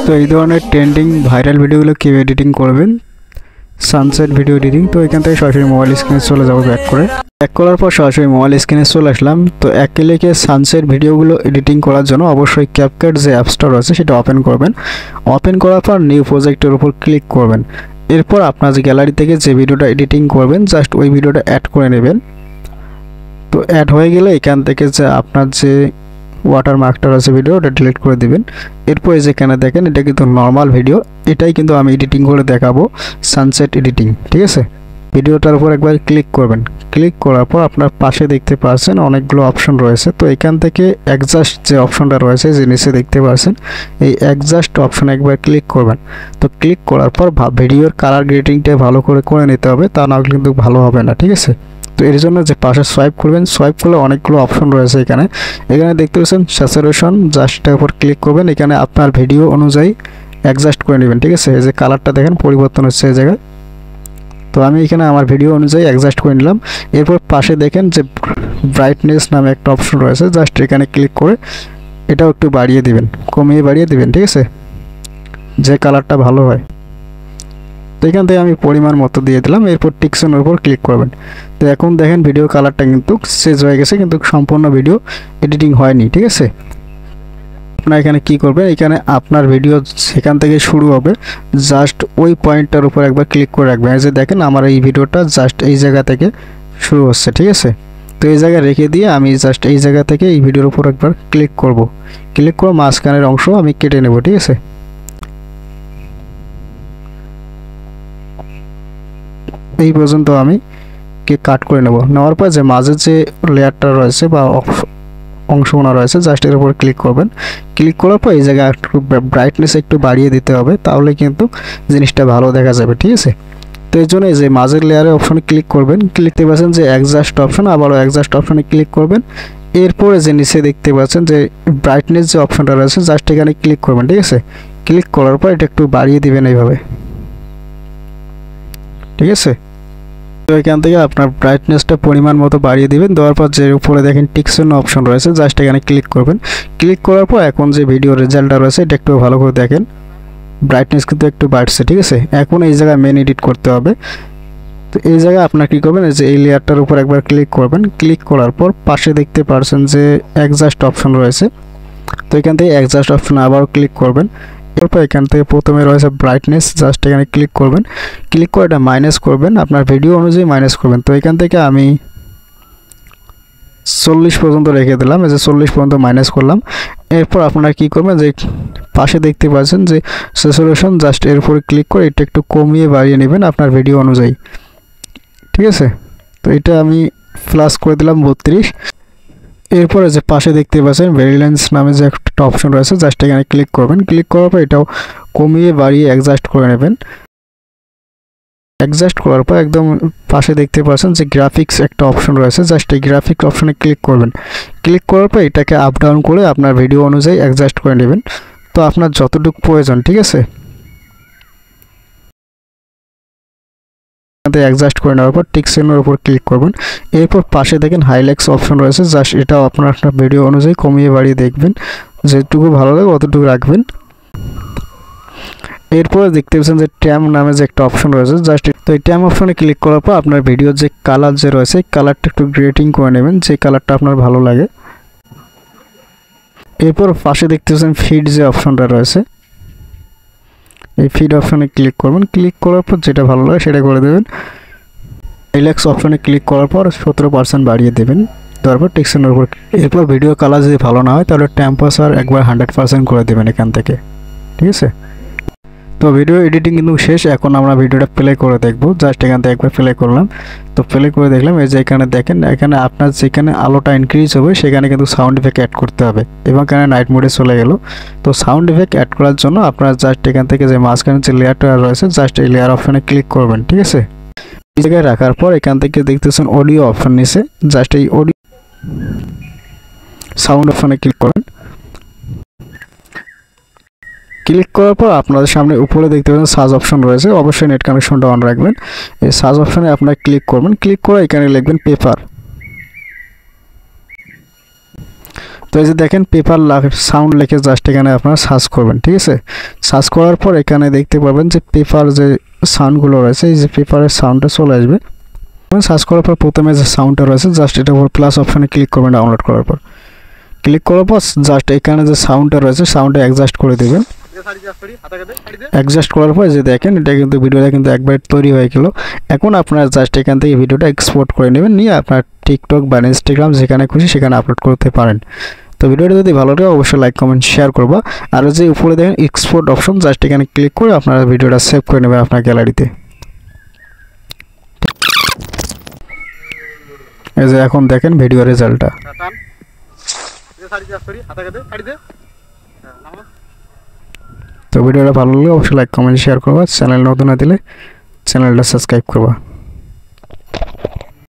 তো এই ধরনের ট্রেন্ডিং ভাইরাল ভিডিওগুলো কিভাবে এডিটিং করবেন, সানসেট ভিডিও এডিটিং। তো এখান থেকে সরাসরি মোবাইল স্ক্রিনে চলে যাবো, ব্যাক করার পর সরাসরি মোবাইল স্ক্রিনে চলে আসলাম। তো এক ক্লিকে সানসেট ভিডিওগুলো এডিটিং করার জন্য অবশ্যই ক্যাপকাট যে অ্যাপসটা রয়েছে সেটা ওপেন করবেন। ওপেন করার পর নিউ প্রজেক্টের উপর ক্লিক করবেন। এরপর আপনার যে গ্যালারি থেকে যে ভিডিওটা এডিটিং করবেন জাস্ট ওই ভিডিওটা অ্যাড করে নেবেন। তো অ্যাড হয়ে গেলে এখান থেকে যে আপনার যে ওয়াটারমার্কটা রয়েছে ভিডিও ওটা ডিলিট করে দিবেন। এরপর যেখানে দেখেন এটা কিন্তু নর্মাল ভিডিও, এটাই কিন্তু আমি এডিটিং করে দেখাবো, সানসেট এডিটিং। ঠিক আছে, ভিডিওটার উপর একবার ক্লিক করবেন। ক্লিক করার পর আপনার পাশে দেখতে পাচ্ছেন অনেকগুলো অপশন রয়েছে। তো এখান থেকে অ্যাডজাস্ট যে অপশনটা রয়েছে যে নিচে দেখতে পাচ্ছেন এই অ্যাডজাস্ট অপশনে একবার ক্লিক করবেন। তো ক্লিক করার পর ভিডিওর কালার গ্রেডিংটা ভালো করে নিতে হবে, তা না কিন্তু ভালো হবে না। ঠিক আছে, তো এর জন্য যে পাশে সোয়াইপ করবেন, সোয়াইপ করলে অনেকগুলো অপশন রয়েছে। এখানে দেখতে পাচ্ছেন স্যাচুরেশন, জাস্টটার উপর ক্লিক করবেন। এখানে আপনার ভিডিও অনুযায়ী অ্যাডজাস্ট করে নেবেন। ঠিক আছে, এই যে কালারটা দেখেন পরিবর্তন হচ্ছে এই জায়গায়। তো আমি এখানে আমার ভিডিও অনুযায়ী অ্যাডজাস্ট করে নিলাম। এরপর পাশে দেখেন যে ব্রাইটনেস নামে একটা অপশন রয়েছে, জাস্ট এখানে ক্লিক করে এটাও একটু বাড়িয়ে দিবেন, কমিয়ে বাড়িয়ে দিবেন। ঠিক আছে, যে কালারটা ভালো হয়। তো এখান থেকে আমি পরিমাণ মতো দিয়ে দিলাম। এরপর টিকসনের উপর ক্লিক করবেন। তো এখন দেখেন ভিডিও কালারটা কিন্তু চেঞ্জ হয়ে গেছে, কিন্তু সম্পূর্ণ ভিডিও এডিটিং হয়নি। ঠিক আছে, আপনারা এখানে কি করবেন, এখানে আপনার ভিডিও সেখান থেকে শুরু হবে, জাস্ট ওই পয়েন্টটার উপর একবার ক্লিক করে রাখবেন। এই যে দেখেন আমার এই ভিডিওটা জাস্ট এই জায়গা থেকে শুরু হচ্ছে। ঠিক আছে, তো এই জায়গায় রেখে দিয়ে আমি জাস্ট এই জায়গা থেকে এই ভিডিওর উপর একবার ক্লিক করব। ক্লিক করে মাঝখানের অংশ আমি কেটে নেব। ঠিক আছে, এই পর্যন্ত আমি কাট করে নেওয়ার পর যে মাঝে যে লেয়ারটা রয়েছে বা অংশগুলো রয়েছে জাস্ট এর উপর ক্লিক করবেন। ক্লিক করার পর এই জায়গায় একটু ব্রাইটনেস একটু বাড়িয়ে দিতে হবে, তাহলে কিন্তু জিনিসটা ভালো দেখা যাবে। ঠিক আছে, তো এই জন্য এই যে মাঝের লেয়ারের অপশনে ক্লিক করবেন। ক্লিক করতে পাচ্ছেন যে অ্যাডজাস্ট অপশন, আবারও অ্যাডজাস্ট অপশনে ক্লিক করবেন। এরপরে যে নিচে দেখতে পাচ্ছেন যে ব্রাইটনেস যে অপশনটা রয়েছে জাস্ট এখানে ক্লিক করবেন। ঠিক আছে, ক্লিক করার পর এটা একটু বাড়িয়ে দিবেন এইভাবে। ঠিক আছে, তো এখান থেকে আপনার ব্রাইটনেসটা পরিমাণ মতো বাড়িয়ে দিবেন। দেওয়ার পর যে উপরে দেখেন টিকসন অপশন রয়েছে জাস্ট এখানে ক্লিক করবেন। ক্লিক করার পর এখন যে ভিডিও রেজাল্টটা রয়েছে এটা একটু ভালো করে দেখেন, ব্রাইটনেস কিন্তু একটু বাড়ছে। ঠিক আছে, এখন এই জায়গায় মেন এডিট করতে হবে। তো এই জায়গায় আপনার কী করবেন, যে এই লেয়ারটার উপর একবার ক্লিক করবেন। ক্লিক করার পর পাশে দেখতে পাচ্ছেন যে অ্যাডজাস্ট অপশন রয়েছে। তো এখান থেকে অ্যাডজাস্ট অপশন আবারও ক্লিক করবেন। এরপর এখান থেকে প্রথমে রয়েছে ব্রাইটনেস, জাস্ট এখানে ক্লিক করবেন। ক্লিক করে এটা মাইনাস করবেন, আপনার ভিডিও অনুযায়ী মাইনাস করবেন। তো এখান থেকে আমি 40 পর্যন্ত রেখে দিলাম, এই যে 40 পর্যন্ত মাইনাস করলাম। এরপর আপনারা কি করবেন, যে পাশে দেখতে পাচ্ছেন যে স্যাচুরেশন, জাস্ট এর উপরে ক্লিক করে এটা একটু কমিয়ে বাড়িয়ে নেবেন আপনার ভিডিও অনুযায়ী। ঠিক আছে, তো এটা আমি প্লাস করে দিলাম 32। এরপরে যে পাশে দেখতে পাচ্ছেন ভেরিয়েন্স নামে যে একটা অপশন রয়েছে জাস্ট এখানে ক্লিক করবেন। ক্লিক করার পর এটাও কমিয়ে বাড়িয়ে অ্যাডজাস্ট করে নেবেন। অ্যাডজাস্ট করার পর একদম পাশে দেখতে পাচ্ছেন যে গ্রাফিক্স একটা অপশন রয়েছে, জাস্ট এই গ্রাফিক্স অপশনে ক্লিক করবেন। ক্লিক করার পর এটাকে আপ ডাউন করে আপনার ভিডিও অনুযায়ী অ্যাডজাস্ট করে নেবেন, তো আপনার যতটুকু প্রয়োজন। ঠিক আছে, অ্যাডজাস্ট করে নেওয়ার পর টিকসেনের উপর ক্লিক করবেন। এরপর পাশে দেখেন হাইলাইটস অপশন রয়েছে, জাস্ট এটাও আপনার ভিডিও অনুযায়ী কমিয়ে বাড়িয়ে দেখবেন, যেটুকু ভালো লাগে অতটুকু রাখবেন। এরপরে দেখতে পাচ্ছেন যে ট্যাম নামে যে একটা অপশন রয়েছে, জাস্ট তো এই ট্যাম অপশনে ক্লিক করার পর আপনার ভিডিওর যে কালার যে রয়েছে কালারটা একটু গ্রেডিং করে নেবেন, যে কালারটা আপনার ভালো লাগে। এরপর পাশে দেখতে পাচ্ছেন ফিড যে অপশনটা রয়েছে, এই ফিড অপশনে ক্লিক করবেন। ক্লিক করার পর যেটা ভালো লাগে সেটা করে দেবেন। রিল্যাক্স অপশনে ক্লিক করার পর 17% বাড়িয়ে দেবেন। তারপর টেক্সচারের উপর, এরপর ভিডিও কালার যদি ভালো না হয় তাহলে টেম্পারেচার একবার 100% করে দেবেন এখান থেকে। ঠিক আছে, তো ভিডিও এডিটিং কিন্তু শেষ। এখন আমরা ভিডিওটা প্লে করে দেখব, জাস্ট এখান থেকে একবার প্লে করলাম। তো প্লে করে দেখলাম, এই যে এখানে দেখেন, এখানে আপনার যেখানে আলোটা ইনক্রিজ হবে সেখানে কিন্তু সাউন্ড ইফেক্ট অ্যাড করতে হবে, এবং এখানে নাইট মোডে চলে গেল। তো সাউন্ড ইফেক্ট অ্যাড করার জন্য আপনারা জাস্ট এখান থেকে যে মাঝখানে যে লেয়ারটা রয়েছে জাস্ট এই লেয়ার অপশনে ক্লিক করবেন। ঠিক আছে, এই জায়গায় রাখার পর এখান থেকে দেখতেছেন অডিও অপশন নিচে, জাস্ট এই অডিও সাউন্ড অপশনে ক্লিক করবেন। ক্লিক করার পর আপনাদের সামনে উপরে দেখতে পাচ্ছেন সার্চ অপশন রয়েছে, অবশ্যই নেট কানেকশনটা অন রাখবেন। এই সার্চ অপশনে আপনারা ক্লিক করবেন। ক্লিক করে এখানে লিখবেন পেপার। তো এই যে দেখেন পেপার সাউন্ড লিখে জাস্ট এখানে আপনারা সার্চ করবেন, ঠিক আছে। সার্চ করার পর এখানে দেখতে পাবেন যে পেপার যে সাউন্ডগুলো রয়েছে, এই যে পেপারের সাউন্ডটা চলে আসবে। সার্চ করার পর প্রথমে যে সাউন্ডটা রয়েছে জাস্ট এটার উপর প্লাস অপশানে ক্লিক করবেন। ডাউনলোড করার পর ক্লিক করার পর জাস্ট এখানে যে সাউন্ডটা রয়েছে সাউন্ডটা অ্যাডজাস্ট করে দেবেন। অ্যাডজাস্ট করার পর যে দেখেন এটা কিন্তু ভিডিওটা কিন্তু একবার তৈরি হয়ে গেল। এখন আপনারা জাস্ট এখান থেকে ভিডিওটা এক্সপোর্ট করে নেবেন, নিয়ে আপনার টিকটক বা ইনস্টাগ্রাম যেখানে খুশি সেখানে আপলোড করতে পারেন। তো ভিডিওটা যদি ভালো লাগে অবশ্যই লাইক কমেন্ট শেয়ার করবা। আর যে উপরে দেখেন এক্সপোর্ট অপশন জাস্ট এখানে ক্লিক করে আপনারা ভিডিওটা সেভ করে নেবেন আপনার গ্যালারিতে। এই যে এখন দেখেন ভিডিও রেজাল্টটা। তো ভিডিওটা ভালো লাগলে অবশ্যই লাইক কমেন্ট শেয়ার করবা। চ্যানেল নতুন না দিলে চ্যানেলটা সাবস্ক্রাইব করবা।